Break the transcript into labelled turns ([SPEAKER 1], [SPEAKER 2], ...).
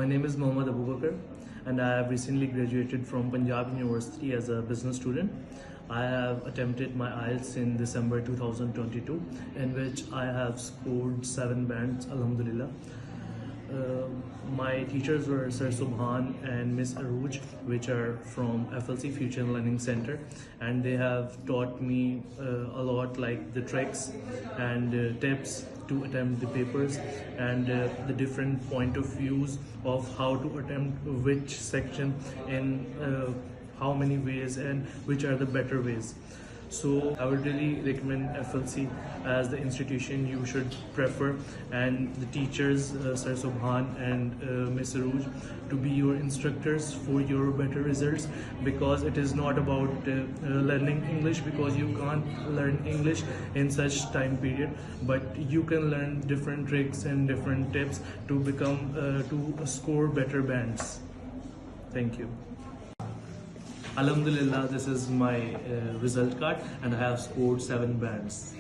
[SPEAKER 1] My name is Mohammad Abu Bakr and I have recently graduated from Punjab University as a business student. I have attempted my IELTS in December 2022 in which I have scored 7 bands, Alhamdulillah. My teachers were Sir Subhan and Miss Aruj, which are from FLC Future Learning Center, and they have taught me a lot, like the tricks and tips to attempt the papers and the different point of views of how to attempt which section in how many ways and which are the better ways. So I would really recommend FLC as the institution you should prefer, and the teachers Sir Subhan and Miss Rouge to be your instructors for your better results, because it is not about learning English, because you can't learn English in such time period, but you can learn different tricks and different tips to become to score better bands. Thank you. Alhamdulillah, this is my result card and I have scored 7 bands.